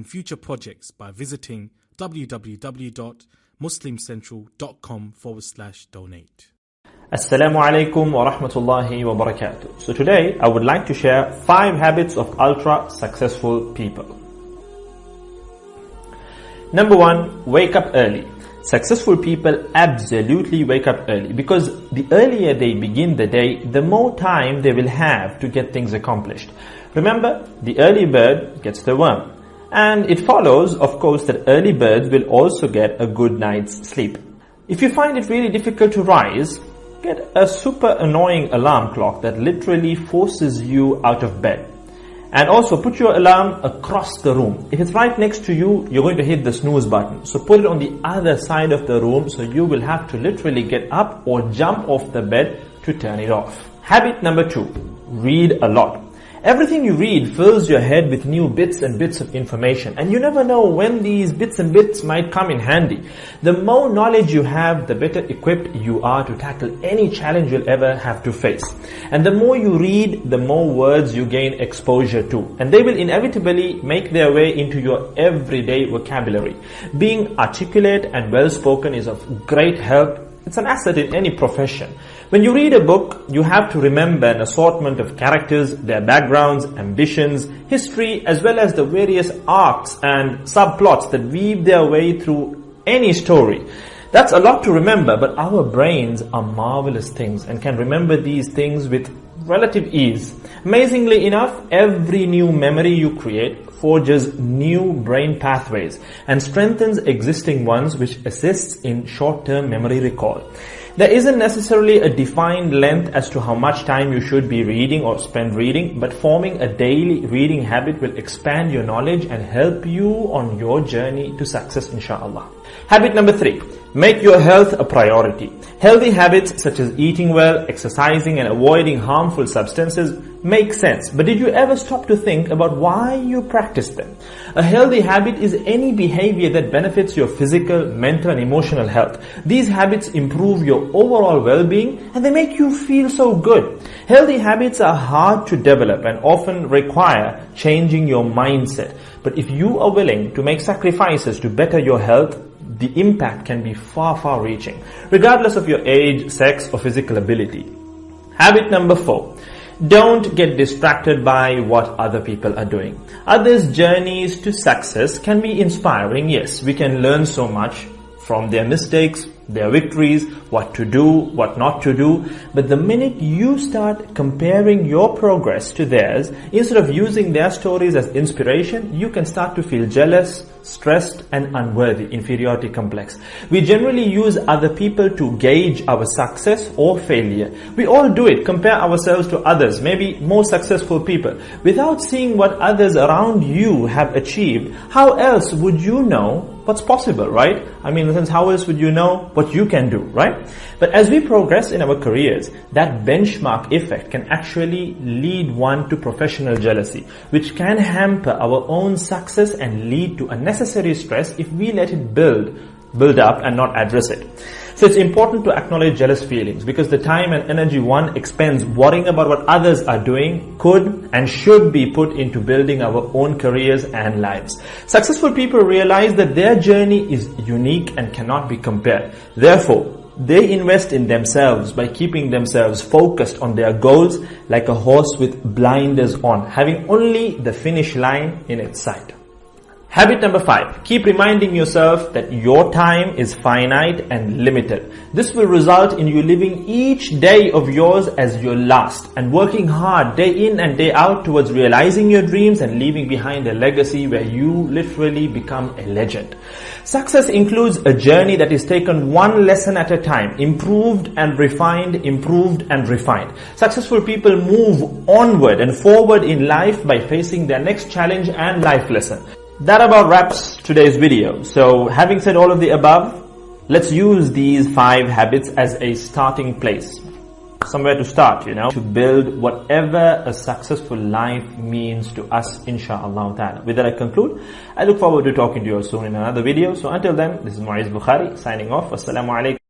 and future projects by visiting www.muslimcentral.com/donate. Assalamu alaikum wa rahmatullahi wa barakatuh. So today I would like to share 5 habits of ultra successful people. Number 1, wake up early. Successful people absolutely wake up early because the earlier they begin the day, the more time they will have to get things accomplished. Remember, the early bird gets the worm. And it follows, of course, that early birds will also get a good night's sleep. If you find it really difficult to rise, get a super annoying alarm clock that literally forces you out of bed. And also put your alarm across the room. If it's right next to you, you're going to hit the snooze button. So put it on the other side of the room so you will have to literally get up or jump off the bed to turn it off. Habit number 2, read a lot. Everything you read fills your head with new bits and bits of information, and you never know when these bits and bits might come in handy. The more knowledge you have, the better equipped you are to tackle any challenge you'll ever have to face. And the more you read, the more words you gain exposure to, and they will inevitably make their way into your everyday vocabulary. Being articulate and well-spoken is of great help. It's an asset in any profession. When you read a book, you have to remember an assortment of characters, their backgrounds, ambitions, history, as well as the various arcs and subplots that weave their way through any story. That's a lot to remember, but our brains are marvelous things and can remember these things with relative ease. Amazingly enough, every new memory you create forges new brain pathways and strengthens existing ones, which assists in short-term memory recall. There isn't necessarily a defined length as to how much time you should be reading or spend reading, but forming a daily reading habit will expand your knowledge and help you on your journey to success, inshallah. Habit number 3, make your health a priority. Healthy habits such as eating well, exercising, and avoiding harmful substances make sense. But did you ever stop to think about why you practice them? A healthy habit is any behavior that benefits your physical, mental, and emotional health. These habits improve your overall well-being and they make you feel so good. Healthy habits are hard to develop and often require changing your mindset. But if you are willing to make sacrifices to better your health, the impact can be far reaching, regardless of your age, sex, or physical ability. Habit number 4. Don't get distracted by what other people are doing. Others' journeys to success can be inspiring, yes. We can learn so much from their mistakes, their victories, what to do, what not to do. But the minute you start comparing your progress to theirs, instead of using their stories as inspiration, you can start to feel jealous, stressed, and unworthy, inferiority complex. We generally use other people to gauge our success or failure. We all do it, compare ourselves to others, maybe more successful people. Without seeing what others around you have achieved, how else would you know what's possible, right? I mean, in the sense, how else would you know what you can do, right? But as we progress in our careers, that benchmark effect can actually lead one to professional jealousy, which can hamper our own success and lead to unnecessary stress if we let it build up and not address it. So it's important to acknowledge jealous feelings because the time and energy one expends worrying about what others are doing could and should be put into building our own careers and lives. Successful people realize that their journey is unique and cannot be compared. Therefore, they invest in themselves by keeping themselves focused on their goals like a horse with blinders on, having only the finish line in its sight. Habit number 5, keep reminding yourself that your time is finite and limited. This will result in you living each day of yours as your last and working hard day in and day out towards realizing your dreams and leaving behind a legacy where you literally become a legend. Success includes a journey that is taken one lesson at a time, improved and refined, improved and refined. Successful people move onward and forward in life by facing their next challenge and life lesson. That about wraps today's video. So having said all of the above, let's use these 5 habits as a starting place. Somewhere to start, to build whatever a successful life means to us, inshallah ta'ala. With that I conclude. I look forward to talking to you all soon in another video. So until then, this is Muiz Bukhary signing off. Assalamu alaikum.